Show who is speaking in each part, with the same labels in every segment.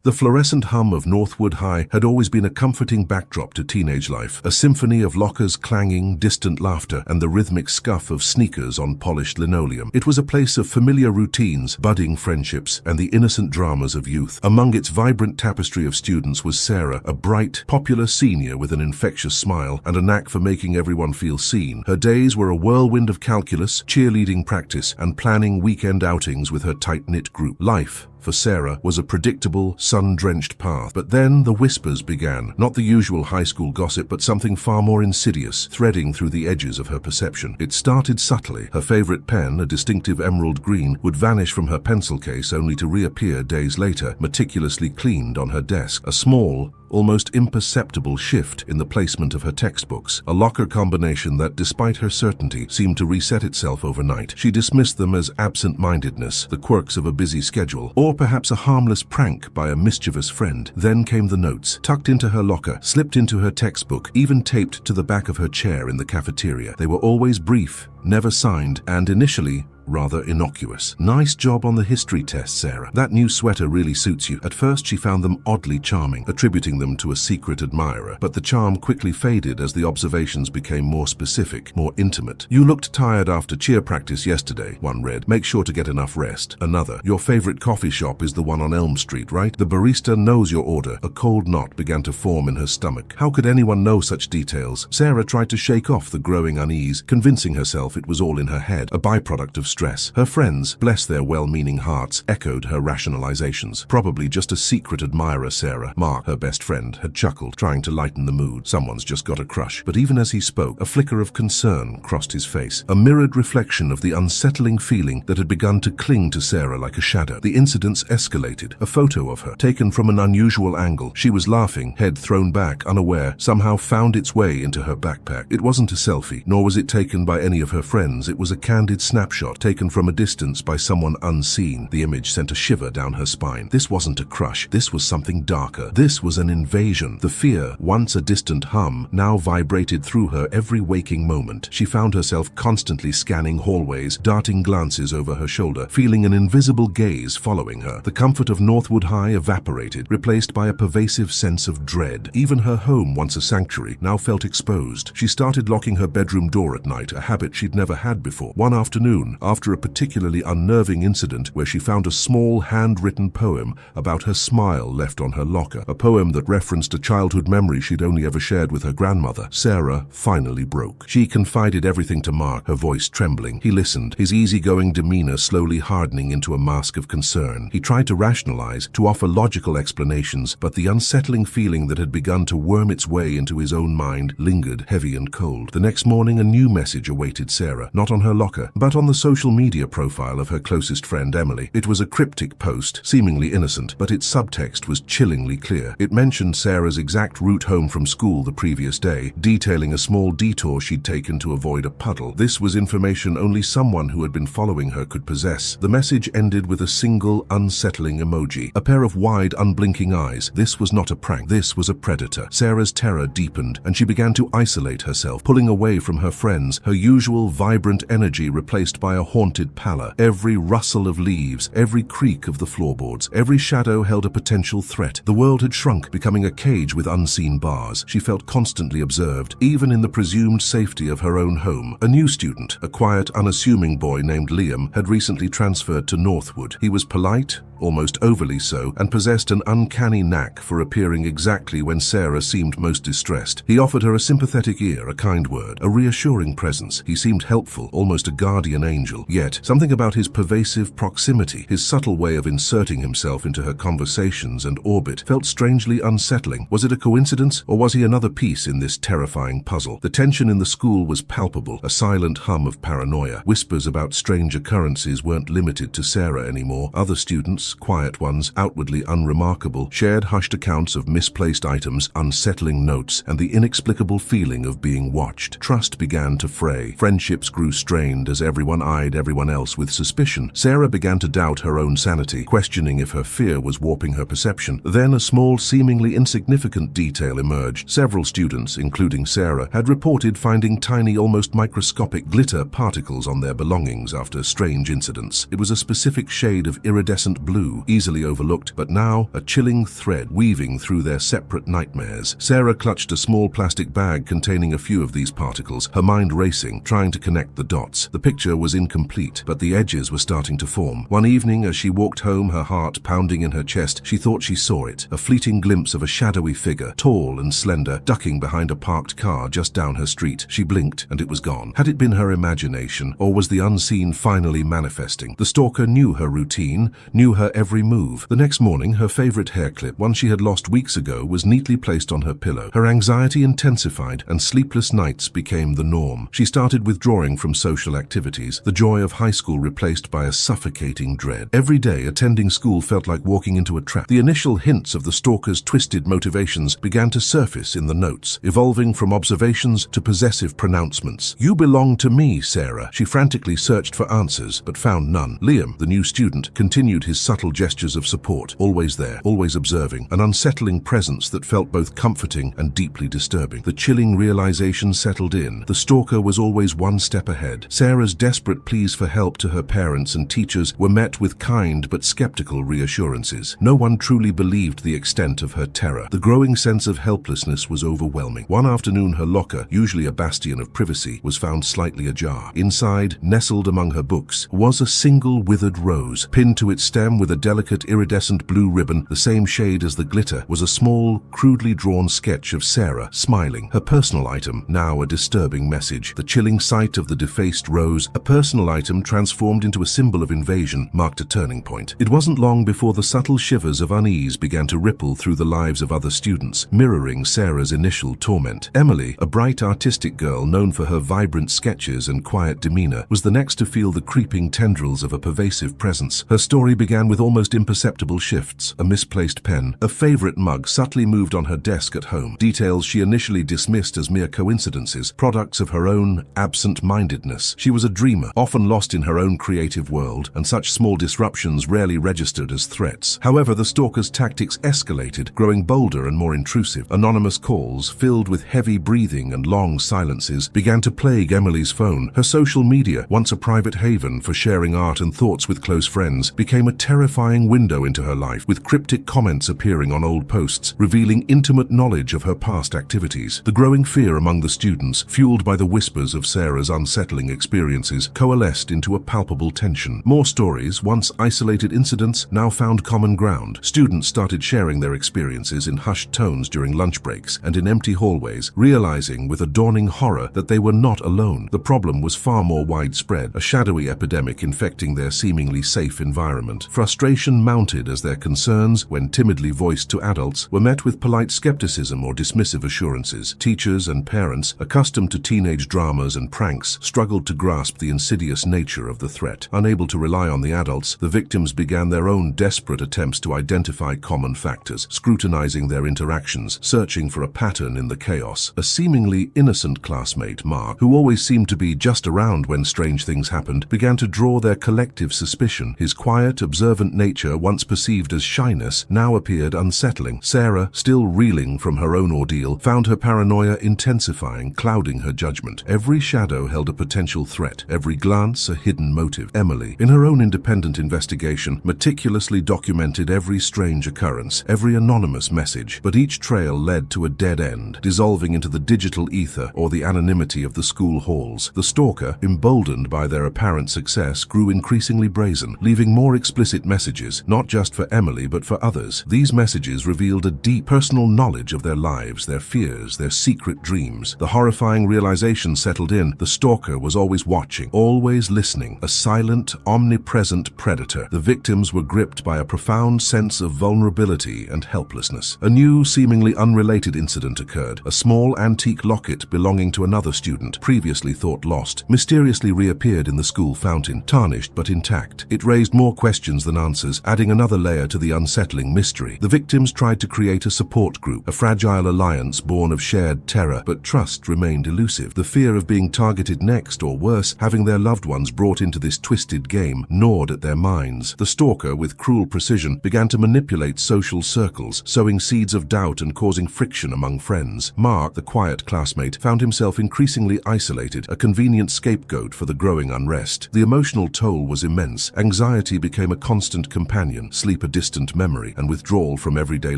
Speaker 1: The fluorescent hum of Northwood High had always been a comforting backdrop to teenage life, a symphony of lockers clanging, distant laughter, and the rhythmic scuff of sneakers on polished linoleum. It was a place of familiar routines, budding friendships, and the innocent dramas of youth. Among its vibrant tapestry of students was Sarah, a bright, popular senior with an infectious smile and a knack for making everyone feel seen. Her days were a whirlwind of calculus, cheerleading practice, and planning weekend outings with her tight-knit group. Life, for Sarah, was a predictable, sun-drenched path. But then the whispers began. Not the usual high school gossip, but something far more insidious, threading through the edges of her perception. It started subtly. Her favorite pen, a distinctive emerald green, would vanish from her pencil case only to reappear days later, meticulously cleaned on her desk. A small, almost imperceptible shift in the placement of her textbooks, a locker combination that, despite her certainty, seemed to reset itself overnight. She dismissed them as absent-mindedness, the quirks of a busy schedule, or perhaps a harmless prank by a mischievous friend. Then came the notes, tucked into her locker, slipped into her textbook, even taped to the back of her chair in the cafeteria. They were always brief, never signed, and initially rather innocuous. "Nice job on the history test, Sarah. That new sweater really suits you." At first she found them oddly charming, attributing them to a secret admirer, but the charm quickly faded as the observations became more specific, more intimate. "You looked tired after cheer practice yesterday," one read. "Make sure to get enough rest." Another, "Your favorite coffee shop is the one on Elm Street, right? The barista knows your order." A cold knot began to form in her stomach. How could anyone know such details? Sarah tried to shake off the growing unease, convincing herself it was all in her head, a byproduct of stress. Her friends, bless their well-meaning hearts, echoed her rationalizations. Probably just a secret admirer, Sarah. Mark, her best friend, had chuckled, trying to lighten the mood. Someone's just got a crush. But even as he spoke, a flicker of concern crossed his face, a mirrored reflection of the unsettling feeling that had begun to cling to Sarah like a shadow. The incidents escalated. A photo of her, taken from an unusual angle. She was laughing, head thrown back, unaware, somehow found its way into her backpack. It wasn't a selfie, nor was it taken by any of her friends. It was a candid snapshot, taken from a distance by someone unseen. The image sent a shiver down her spine. This wasn't a crush. This was something darker. This was an invasion. The fear, once a distant hum, now vibrated through her every waking moment. She found herself constantly scanning hallways, darting glances over her shoulder, feeling an invisible gaze following her. The comfort of Northwood High evaporated, replaced by a pervasive sense of dread. Even her home, once a sanctuary, now felt exposed. She started locking her bedroom door at night, a habit she'd never had before. One afternoon, after a particularly unnerving incident where she found a small handwritten poem about her smile left on her locker, a poem that referenced a childhood memory she'd only ever shared with her grandmother, Sarah finally broke. She confided everything to Mark, her voice trembling. He listened, his easygoing demeanor slowly hardening into a mask of concern. He tried to rationalize, to offer logical explanations, but the unsettling feeling that had begun to worm its way into his own mind lingered, heavy and cold. The next morning, a new message awaited Sarah, not on her locker, but on the social media profile of her closest friend Emily. It was a cryptic post, seemingly innocent, but its subtext was chillingly clear. It mentioned Sarah's exact route home from school the previous day, detailing a small detour she'd taken to avoid a puddle. This was information only someone who had been following her could possess. The message ended with a single, unsettling emoji, a pair of wide, unblinking eyes. This was not a prank. This was a predator. Sarah's terror deepened, and she began to isolate herself, pulling away from her friends, her usual vibrant energy replaced by a haunted pallor. Every rustle of leaves, every creak of the floorboards, every shadow held a potential threat. The world had shrunk, becoming a cage with unseen bars. She felt constantly observed, even in the presumed safety of her own home. A new student, a quiet, unassuming boy named Liam, had recently transferred to Northwood. He was polite, almost overly so, and possessed an uncanny knack for appearing exactly when Sarah seemed most distressed. He offered her a sympathetic ear, a kind word, a reassuring presence. He seemed helpful, almost a guardian angel. Yet, something about his pervasive proximity, his subtle way of inserting himself into her conversations and orbit, felt strangely unsettling. Was it a coincidence, or was he another piece in this terrifying puzzle? The tension in the school was palpable, a silent hum of paranoia. Whispers about strange occurrences weren't limited to Sarah anymore. Other students, quiet ones, outwardly unremarkable, shared hushed accounts of misplaced items, unsettling notes, and the inexplicable feeling of being watched. Trust began to fray. Friendships relationships grew strained as everyone eyed everyone else with suspicion. Sarah began to doubt her own sanity, questioning if her fear was warping her perception. Then a small, seemingly insignificant detail emerged. Several students, including Sarah, had reported finding tiny, almost microscopic glitter particles on their belongings after strange incidents. It was a specific shade of iridescent blue, easily overlooked, but now a chilling thread weaving through their separate nightmares. Sarah clutched a small plastic bag containing a few of these particles, her mind racing, trying to connect the dots. The picture was incomplete, but the edges were starting to form. One evening, as she walked home, her heart pounding in her chest, she thought she saw it, a fleeting glimpse of a shadowy figure, tall and slender, ducking behind a parked car just down her street. She blinked, and it was gone. Had it been her imagination, or was the unseen finally manifesting? The stalker knew her routine, knew her every move. The next morning, her favorite hair clip, one she had lost weeks ago, was neatly placed on her pillow. Her anxiety intensified, and sleepless nights became the norm. She started withdrawing from social activities, the joy of high school replaced by a suffocating dread. Every day, attending school felt like walking into a trap. The initial hints of the stalker's twisted motivations began to surface in the notes, evolving from observations to possessive pronouncements. "You belong to me, Sarah." She frantically searched for answers, but found none. Liam, the new student, continued his subtle gestures of support, always there, always observing, an unsettling presence that felt both comforting and deeply disturbing. The chilling realization settled in. The stalker was always one step ahead. Sarah's desperate pleas for help to her parents and teachers were met with kind but skeptical reassurances. No one truly believed the extent of her terror. The growing sense of helplessness was overwhelming. One afternoon, her locker, usually a bastion of privacy, was found slightly ajar. Inside, nestled among her books, was a single withered rose. Pinned to its stem with a delicate iridescent blue ribbon, the same shade as the glitter, was a small, crudely drawn sketch of Sarah, smiling. Her personal item, now a disturbing message. The chilling sight of the defaced rose, a personal item transformed into a symbol of invasion, marked a turning point. It wasn't long before the subtle shivers of unease began to ripple through the lives of other students, mirroring Sarah's initial torment. Emily, a bright artistic girl known for her vibrant sketches and quiet demeanor, was the next to feel the creeping tendrils of a pervasive presence. Her story began with almost imperceptible shifts. A misplaced pen, a favorite mug subtly moved on her desk at home. Details she initially dismissed as mere coincidences, products of her own absent-mindedness. She was a dreamer, often lost in her own creative world, and such small disruptions rarely registered as threats. However, the stalker's tactics escalated, growing bolder and more intrusive. Anonymous calls, filled with heavy breathing and long silences, began to plague Emily's phone. Her social media, once a private haven for sharing art and thoughts with close friends, became a terrifying window into her life, with cryptic comments appearing on old posts, revealing intimate knowledge of her past activities. The growing fear among the students, fueled by the whispers of Sarah's unsettling experiences, coalesced into a palpable tension. More stories, once isolated incidents, now found common ground. Students started sharing their experiences in hushed tones during lunch breaks and in empty hallways, realizing with a dawning horror that they were not alone. The problem was far more widespread, a shadowy epidemic infecting their seemingly safe environment. Frustration mounted as their concerns, when timidly voiced to adults, were met with polite skepticism or dismissive assurances. Teachers and parents, accustomed to teenage dramas and pranks, struggled to grasp the insidious nature of the threat. Unable to rely on the adults, the victims began their own desperate attempts to identify common factors, scrutinizing their interactions, searching for a pattern in the chaos. A seemingly innocent classmate, Mark, who always seemed to be just around when strange things happened, began to draw their collective suspicion. His quiet, observant nature, once perceived as shyness, now appeared unsettling. Sarah, still reeling from her own ordeal, found her paranoia intensifying, clouding her judgment. Every shadow held a potential threat, every glance a hidden motive. Emily, in her own independent investigation, meticulously documented every strange occurrence, every anonymous message, but each trail led to a dead end, dissolving into the digital ether or the anonymity of the school halls. The stalker, emboldened by their apparent success, grew increasingly brazen, leaving more explicit messages, not just for Emily but for others. These messages revealed a deep personal knowledge of their lives, their fears, their secret dreams. The horrifying realization settled in: the stalker was always watching, always listening, a silent, omnipresent predator. The victims were gripped by a profound sense of vulnerability and helplessness. A new, seemingly unrelated incident occurred. A small antique locket belonging to another student, previously thought lost, mysteriously reappeared in the school fountain, tarnished but intact. It raised more questions than answers, adding another layer to the unsettling mystery. The victims tried to create a support group, a fragile alliance born of shared terror, but trust remained elusive. The fear of being targeted targeted next, or worse, having their loved ones brought into this twisted game, gnawed at their minds. The stalker, with cruel precision, began to manipulate social circles, sowing seeds of doubt and causing friction among friends. Mark, the quiet classmate, found himself increasingly isolated, a convenient scapegoat for the growing unrest. The emotional toll was immense. Anxiety became a constant companion, sleep a distant memory, and withdrawal from everyday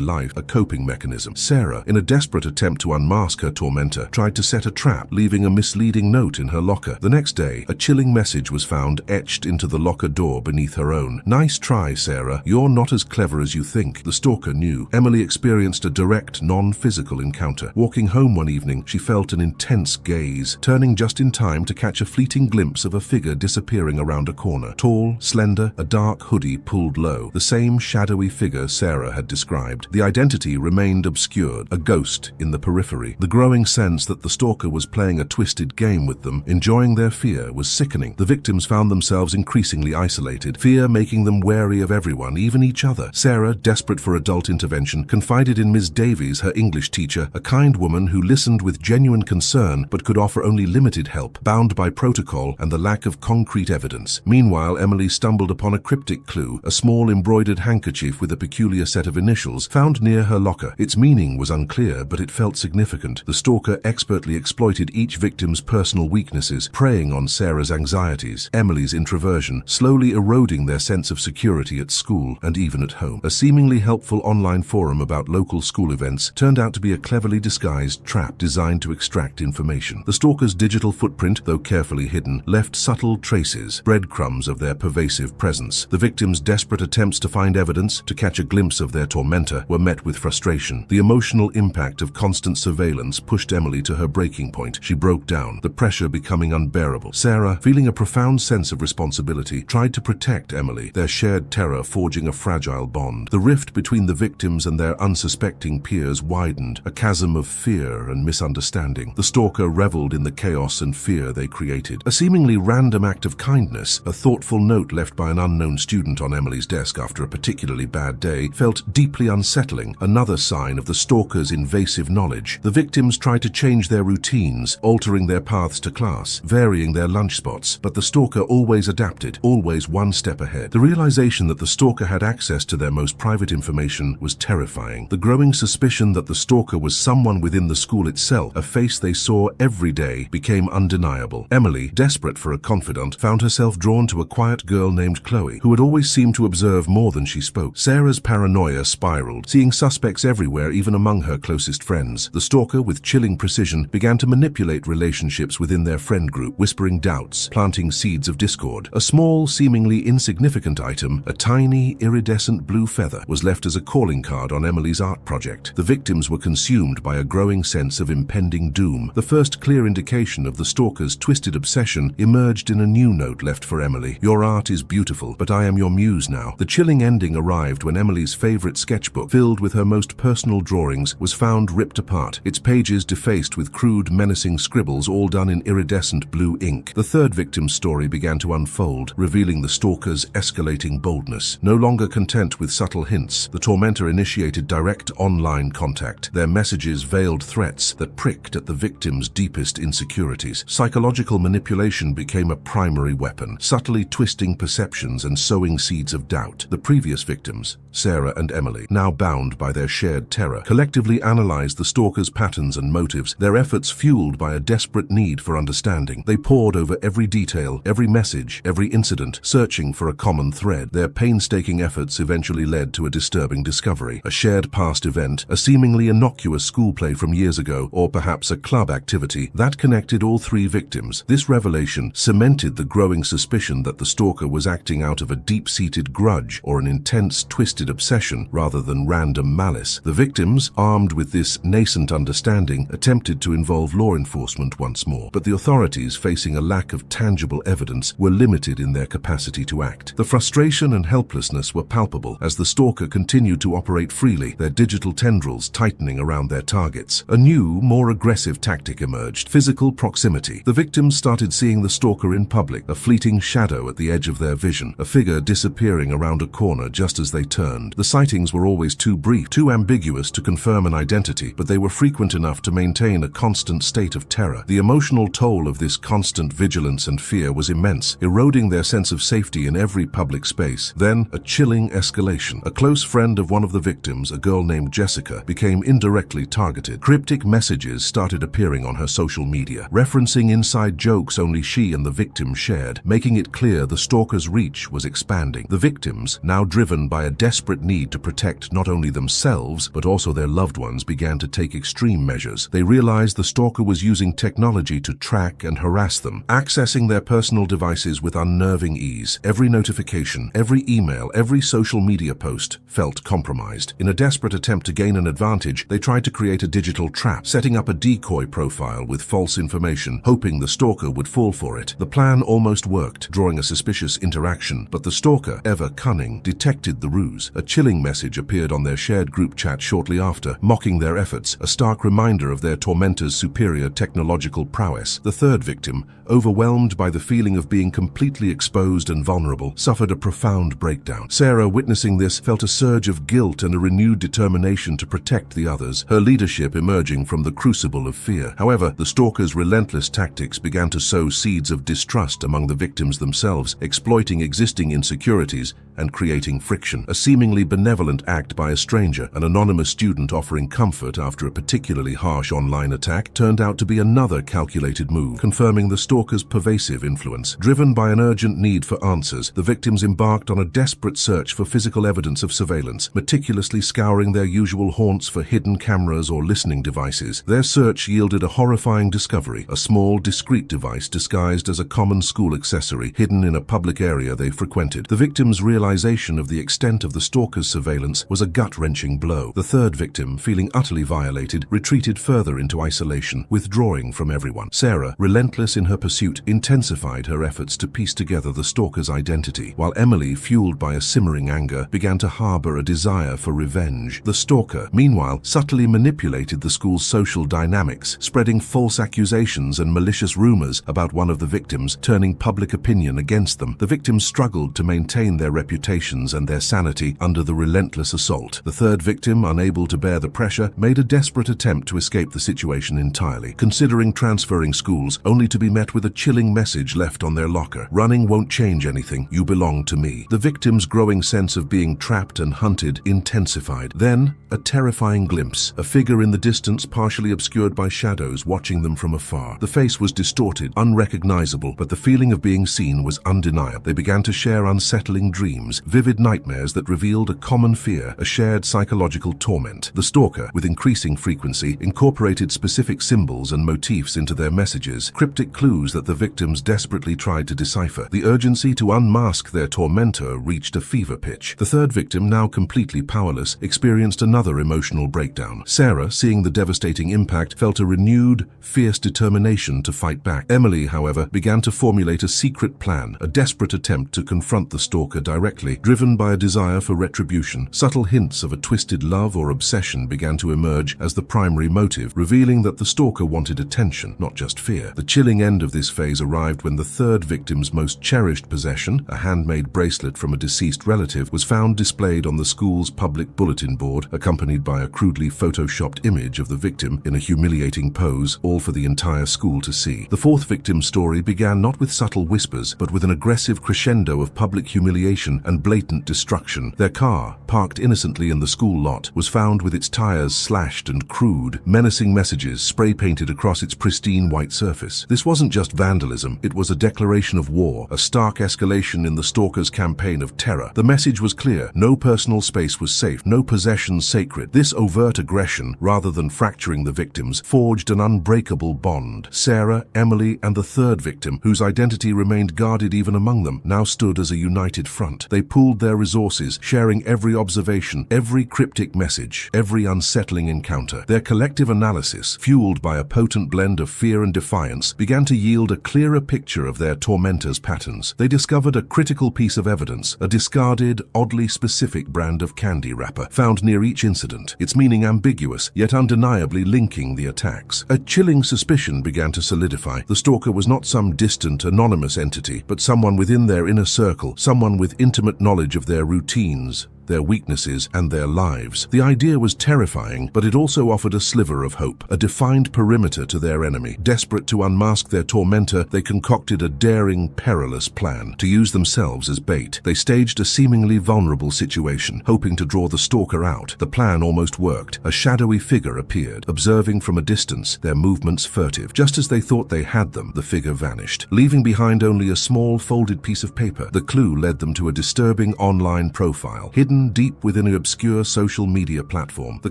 Speaker 1: life a coping mechanism. Sarah, in a desperate attempt to unmask her tormentor, tried to set a trap, leaving a misleading note in her locker. The next day, a chilling message was found etched into the locker door beneath her own. "Nice try, Sarah. You're not as clever as you think." The stalker knew. Emily experienced a direct, non-physical encounter. Walking home one evening, she felt an intense gaze, turning just in time to catch a fleeting glimpse of a figure disappearing around a corner. Tall, slender, a dark hoodie pulled low, the same shadowy figure Sarah had described. The identity remained obscured, a ghost in the periphery. The growing sense that the stalker was playing a twisted game with them, enjoying their fear, was sickening. The victims found themselves increasingly isolated, fear making them wary of everyone, even each other. Sarah, desperate for adult intervention, confided in Ms. Davies, her English teacher, a kind woman who listened with genuine concern but could offer only limited help, bound by protocol and the lack of concrete evidence. Meanwhile, Emily stumbled upon a cryptic clue, a small embroidered handkerchief with a peculiar set of initials found near her locker. Its meaning was unclear, but it felt significant. The stalker expertly exploited each victim's personal weaknesses, preying on Sarah's anxieties, Emily's introversion, slowly eroding their sense of security at school and even at home. A seemingly helpful online forum about local school events turned out to be a cleverly disguised trap designed to extract information. The stalker's digital footprint, though carefully hidden, left subtle traces, breadcrumbs of their pervasive presence. The victims' desperate attempts to find evidence, to catch a glimpse of their tormentor, were met with frustration. The emotional impact of constant surveillance pushed Emily to her breaking point. She broke down, the pressure becoming unbearable. Sarah, feeling a profound sense of responsibility, tried to protect Emily, their shared terror forging a fragile bond. The rift between the victims and their unsuspecting peers widened, a chasm of fear and misunderstanding. The stalker reveled in the chaos and fear they created. A seemingly random act of kindness, a thoughtful note left by an unknown student on Emily's desk after a particularly bad day, felt deeply unsettling, another sign of the stalker's invasive knowledge. The victims tried to change their routines, altering their paths to class, varying their lunch spots, but the stalker always adapted, always one step ahead. The realization that the stalker had access to their most private information was terrifying. The growing suspicion that the stalker was someone within the school itself, a face they saw every day, became undeniable. Emily, desperate for a confidant, found herself drawn to a quiet girl named Chloe, who had always seemed to observe more than she spoke. Sarah's paranoia spiraled, seeing suspects everywhere, even among her closest friends. The stalker, with chilling precision, began to manipulate relationships within their friend group, whispering doubts, planting seeds of discord. A small, seemingly insignificant item, a tiny, iridescent blue feather, was left as a calling card on Emily's art project. The victims were consumed by a growing sense of impending doom. The first clear indication of the stalker's twisted obsession emerged in a new note left for Emily. "Your art is beautiful, but I am your muse now." The chilling ending arrived when Emily's favorite sketchbook, filled with her most personal drawings, was found ripped apart, its pages defaced with crude, menacing scribbles, all done in iridescent blue ink. The third victim's story began to unfold, revealing the stalker's escalating boldness. No longer content with subtle hints, the tormentor initiated direct online contact, their messages veiled threats that pricked at the victim's deepest insecurities. Psychological manipulation became a primary weapon, subtly twisting perceptions and sowing seeds of doubt. The previous victims, Sarah and Emily, now bound by their shared terror, collectively analyzed the stalker's patterns and motives, their efforts fueled by a desperate need for understanding. They pored over every detail, every message, every incident, searching for a common thread. Their painstaking efforts eventually led to a disturbing discovery. A shared past event, a seemingly innocuous school play from years ago, or perhaps a club activity, that connected all three victims. This revelation cemented the growing suspicion that the stalker was acting out of a deep-seated grudge or an intense, twisted obsession rather than random malice. The victims, armed with this nascent understanding, attempted to involve law enforcement once more, but the authorities, facing a lack of tangible evidence, were limited in their capacity to act. The frustration and helplessness were palpable as the stalker continued to operate freely, their digital tendrils tightening around their targets. A new, more aggressive tactic emerged: physical proximity. The victims started seeing the stalker in public, a fleeting shadow at the edge of their vision, a figure disappearing around a corner just as they turned. The sightings were always too brief, too ambiguous to confirm an identity, but they were frequent enough to maintain a constant state of terror. The emotional emotional toll of this constant vigilance and fear was immense, eroding their sense of safety in every public space. Then, a chilling escalation. A close friend of one of the victims, a girl named Jessica, became indirectly targeted. Cryptic messages started appearing on her social media, referencing inside jokes only she and the victim shared, making it clear the stalker's reach was expanding. The victims, now driven by a desperate need to protect not only themselves, but also their loved ones, began to take extreme measures. They realized the stalker was using technology to track and harass them, accessing their personal devices with unnerving ease. Every notification, every email, every social media post felt compromised. In a desperate attempt to gain an advantage, they tried to create a digital trap, setting up a decoy profile with false information, hoping the stalker would fall for it. The plan almost worked, drawing a suspicious interaction, but the stalker, ever cunning, detected the ruse. A chilling message appeared on their shared group chat shortly after, mocking their efforts, a stark reminder of their tormentor's superior technological prowess. The third victim, overwhelmed by the feeling of being completely exposed and vulnerable, suffered a profound breakdown. Sarah, witnessing this, felt a surge of guilt and a renewed determination to protect the others, her leadership emerging from the crucible of fear. However, the stalker's relentless tactics began to sow seeds of distrust among the victims themselves, exploiting existing insecurities and creating friction. A seemingly benevolent act by a stranger, an anonymous student offering comfort after a particularly harsh online attack, turned out to be another calculated move, confirming the stalker's pervasive influence. Driven by an urgent need for answers, the victims embarked on a desperate search for physical evidence of surveillance, meticulously scouring their usual haunts for hidden cameras or listening devices. Their search yielded a horrifying discovery: a small, discreet device disguised as a common school accessory, hidden in a public area they frequented. The victims' realization of the extent of the stalker's surveillance was a gut-wrenching blow. The third victim, feeling utterly violated, retreated further into isolation, withdrawing from everyone. Sarah, relentless in her pursuit, intensified her efforts to piece together the stalker's identity, while Emily, fueled by a simmering anger, began to harbor a desire for revenge. The stalker, meanwhile, subtly manipulated the school's social dynamics, spreading false accusations and malicious rumors about one of the victims, turning public opinion against them. The victims struggled to maintain their reputations and their sanity under the relentless assault. The third victim, unable to bear the pressure, made a desperate attempt to escape the situation entirely, considering transferring schools, only to be met with a chilling message left on their locker: "Running won't change anything. You belong to me." The victim's growing sense of being trapped and hunted intensified. Then, a terrifying glimpse, a figure in the distance partially obscured by shadows watching them from afar. The face was distorted, unrecognizable, but the feeling of being seen was undeniable. They began to share unsettling dreams, vivid nightmares that revealed a common fear, a shared psychological torment. The stalker, with increasing frequency, incorporated specific symbols and motifs into their messages, cryptic clues that the victims desperately tried to decipher. The urgency to unmask their tormentor reached a fever pitch. The third victim, now completely powerless, experienced another emotional breakdown. Sarah, seeing the devastating impact, felt a renewed, fierce determination to fight back. Emily, however, began to formulate a secret plan, a desperate attempt to confront the stalker directly. Driven by a desire for retribution, subtle hints of a twisted love or obsession began to emerge as the primary motive, revealing that the stalker wanted attention, not just fear. The chilling end of this phase arrived when the third victim's most cherished possession, a handmade bracelet from a deceased relative, was found displayed on the school's public bulletin board, accompanied by a crudely photoshopped image of the victim in a humiliating pose, all for the entire school to see. The fourth victim's story began not with subtle whispers, but with an aggressive crescendo of public humiliation and blatant destruction. Their car, parked innocently in the school lot, was found with its tires slashed and crude, menacing messages spray-painted across its pristine white surface. This wasn't just vandalism, it was a declaration of war, a stark escalation in the stalker's campaign of terror. The message was clear: no personal space was safe, no possessions sacred. This overt aggression, rather than fracturing the victims, forged an unbreakable bond. Sarah, Emily, and the third victim, whose identity remained guarded even among them, now stood as a united front. They pooled their resources, sharing every observation, every cryptic message, every unsettling encounter. Their collective analysis, fueled by a potent blend of fear and defiance, began to yield a clearer picture of their tormentors' patterns. They discovered a critical piece of evidence, a discarded, oddly specific brand of candy wrapper, found near each incident, its meaning ambiguous, yet undeniably linking the attacks. A chilling suspicion began to solidify. The stalker was not some distant, anonymous entity, but someone within their inner circle, someone with intimate knowledge of their routines, their weaknesses, and their lives. The idea was terrifying, but it also offered a sliver of hope, a defined perimeter to their enemy. Desperate to unmask their tormentor, they concocted a daring, perilous plan. To use themselves as bait, they staged a seemingly vulnerable situation, hoping to draw the stalker out. The plan almost worked. A shadowy figure appeared, observing from a distance, their movements furtive. Just as they thought they had them, the figure vanished, leaving behind only a small folded piece of paper. The clue led them to a disturbing online profile, hidden deep within an obscure social media platform. The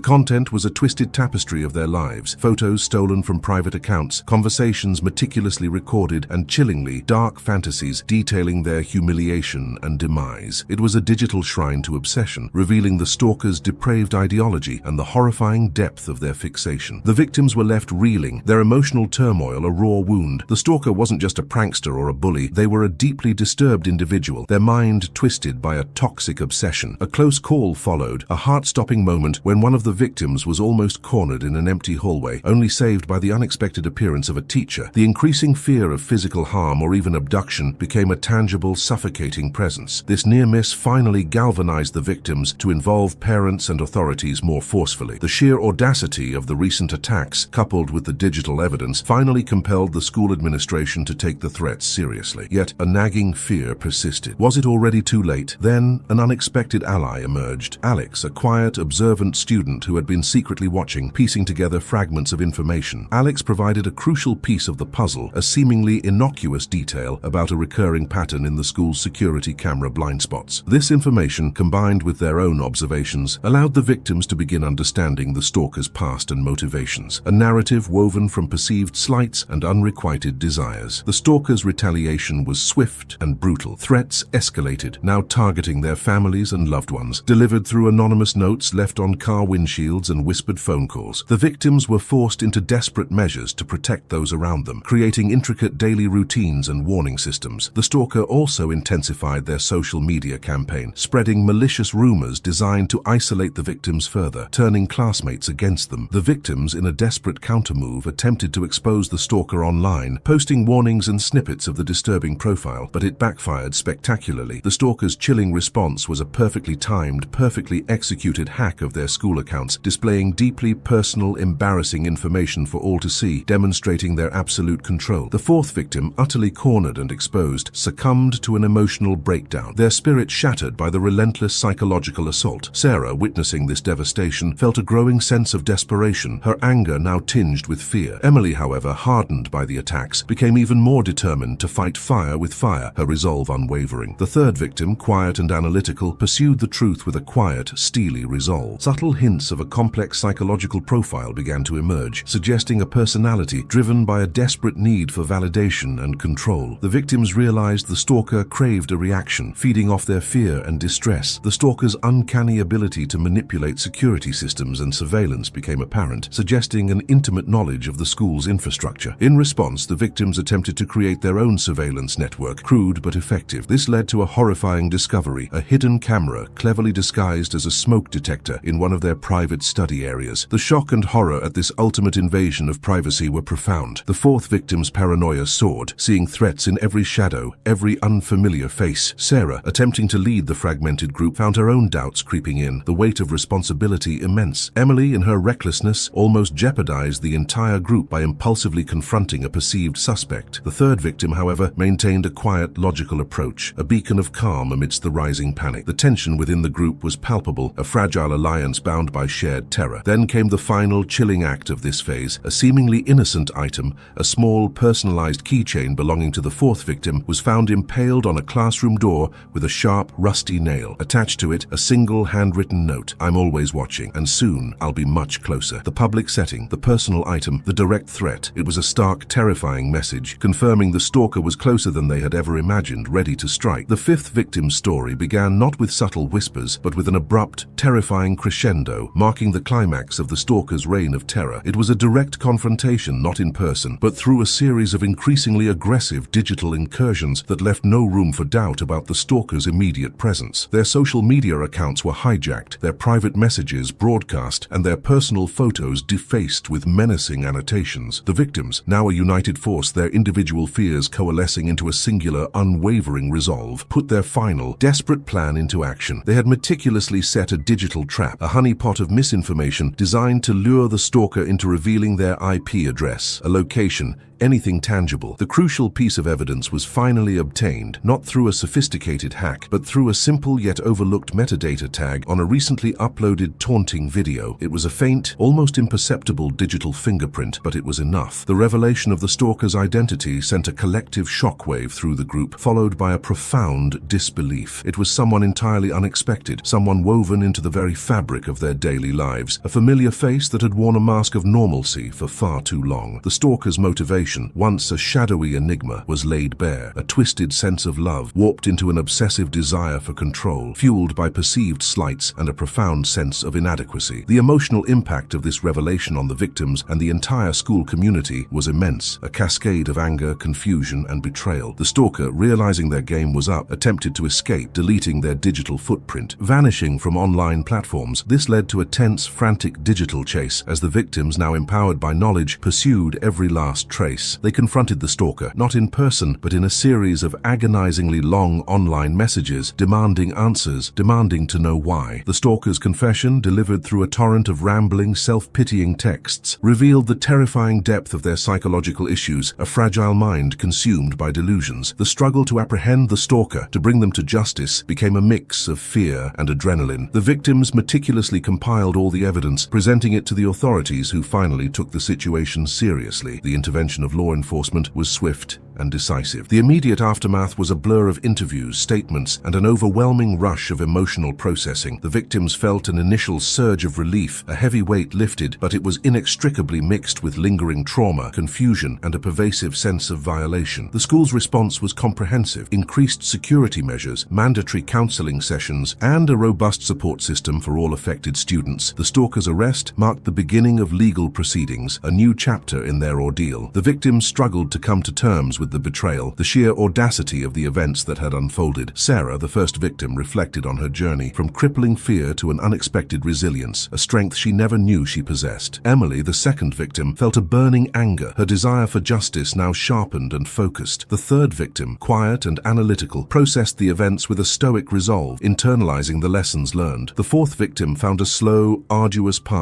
Speaker 1: content was a twisted tapestry of their lives, photos stolen from private accounts, conversations meticulously recorded, and chillingly dark fantasies detailing their humiliation and demise. It was a digital shrine to obsession, revealing the stalker's depraved ideology and the horrifying depth of their fixation. The victims were left reeling, their emotional turmoil a raw wound. The stalker wasn't just a prankster or a bully, they were a deeply disturbed individual, their mind twisted by a toxic obsession. A close call followed, a heart-stopping moment when one of the victims was almost cornered in an empty hallway, only saved by the unexpected appearance of a teacher. The increasing fear of physical harm or even abduction became a tangible, suffocating presence. This near miss finally galvanized the victims to involve parents and authorities more forcefully. The sheer audacity of the recent attacks, coupled with the digital evidence, finally compelled the school administration to take the threats seriously. Yet a nagging fear persisted. Was it already too late? Then an unexpected ally emerged. Alex, a quiet, observant student who had been secretly watching, piecing together fragments of information. Alex provided a crucial piece of the puzzle, a seemingly innocuous detail about a recurring pattern in the school's security camera blind spots. This information, combined with their own observations, allowed the victims to begin understanding the stalker's past and motivations, a narrative woven from perceived slights and unrequited desires. The stalker's retaliation was swift and brutal. Threats escalated, now targeting their families and loved ones, delivered through anonymous notes left on car windshields and whispered phone calls. The victims were forced into desperate measures to protect those around them, creating intricate daily routines and warning systems. The stalker also intensified their social media campaign, spreading malicious rumors designed to isolate the victims further, turning classmates against them. The victims, in a desperate countermove, attempted to expose the stalker online, posting warnings and snippets of the disturbing profile, but it backfired spectacularly. The stalker's chilling response was a perfectly timed, perfectly executed hack of their school accounts, displaying deeply personal, embarrassing information for all to see, demonstrating their absolute control. The fourth victim, utterly cornered and exposed, succumbed to an emotional breakdown, their spirit shattered by the relentless psychological assault. Sarah, witnessing this devastation, felt a growing sense of desperation, her anger now tinged with fear. Emily, however, hardened by the attacks, became even more determined to fight fire with fire, her resolve unwavering. The third victim, quiet and analytical, pursued the truth with a quiet, steely resolve. Subtle hints of a complex psychological profile began to emerge, suggesting a personality driven by a desperate need for validation and control. The victims realized the stalker craved a reaction, feeding off their fear and distress. The stalker's uncanny ability to manipulate security systems and surveillance became apparent, suggesting an intimate knowledge of the school's infrastructure. In response, the victims attempted to create their own surveillance network, crude but effective. This led to a horrifying discovery, a hidden camera cleverly disguised as a smoke detector in one of their private study areas. The shock and horror at this ultimate invasion of privacy were profound. The fourth victim's paranoia soared, seeing threats in every shadow, every unfamiliar face. Sarah, attempting to lead the fragmented group, found her own doubts creeping in, the weight of responsibility immense. Emily, in her recklessness, almost jeopardized the entire group by impulsively confronting a perceived suspect. The third victim, however, maintained a quiet, logical approach, a beacon of calm amidst the rising panic. The tension within the group was palpable, a fragile alliance bound by shared terror. Then came the final chilling act of this phase. A seemingly innocent item, a small personalized keychain belonging to the fourth victim, was found impaled on a classroom door with a sharp, rusty nail. Attached to it, a single handwritten note: "I'm always watching, and soon I'll be much closer." The public setting, the personal item, the direct threat. It was a stark, terrifying message, confirming the stalker was closer than they had ever imagined, ready to strike. The fifth victim's story began not with subtle whispers, but with an abrupt, terrifying crescendo, marking the climax of the stalker's reign of terror. It was a direct confrontation, not in person, but through a series of increasingly aggressive digital incursions that left no room for doubt about the stalker's immediate presence. Their social media accounts were hijacked, their private messages broadcast, and their personal photos defaced with menacing annotations. The victims, now a united force, their individual fears coalescing into a singular, unwavering resolve, put their final, desperate plan into action. They had meticulously set a digital trap, a honeypot of misinformation designed to lure the stalker into revealing their IP address, a location, anything tangible. The crucial piece of evidence was finally obtained, not through a sophisticated hack, but through a simple yet overlooked metadata tag on a recently uploaded taunting video. It was a faint, almost imperceptible digital fingerprint, but it was enough. The revelation of the stalker's identity sent a collective shockwave through the group, followed by a profound disbelief. It was someone entirely unexpected, someone woven into the very fabric of their daily lives, a familiar face that had worn a mask of normalcy for far too long. The stalker's motivation, once a shadowy enigma, was laid bare. A twisted sense of love, warped into an obsessive desire for control, fueled by perceived slights and a profound sense of inadequacy. The emotional impact of this revelation on the victims and the entire school community was immense, a cascade of anger, confusion, and betrayal. The stalker, realizing their game was up, attempted to escape, deleting their digital footprint, vanishing from online platforms. This led to a tense, frantic digital chase as the victims, now empowered by knowledge, pursued every last trace. They confronted the stalker, not in person, but in a series of agonizingly long online messages, demanding answers, demanding to know why. The stalker's confession, delivered through a torrent of rambling, self-pitying texts, revealed the terrifying depth of their psychological issues, a fragile mind consumed by delusions. The struggle to apprehend the stalker, to bring them to justice, became a mix of fear and adrenaline. The victims meticulously compiled all the evidence, presenting it to the authorities, who finally took the situation seriously. The intervention of law enforcement was swift and decisive. The immediate aftermath was a blur of interviews, statements, and an overwhelming rush of emotional processing. The victims felt an initial surge of relief, a heavy weight lifted, but it was inextricably mixed with lingering trauma, confusion, and a pervasive sense of violation. The school's response was comprehensive: increased security measures, mandatory counseling sessions, and a robust support system for all affected students. The stalker's arrest marked the beginning of legal proceedings, a new chapter in their ordeal. The victims struggled to come to terms with the betrayal, the sheer audacity of the events that had unfolded. Sarah, the first victim, reflected on her journey, from crippling fear to an unexpected resilience, a strength she never knew she possessed. Emily, the second victim, felt a burning anger, her desire for justice now sharpened and focused. The third victim, quiet and analytical, processed the events with a stoic resolve, internalizing the lessons learned. The fourth victim found a slow, arduous path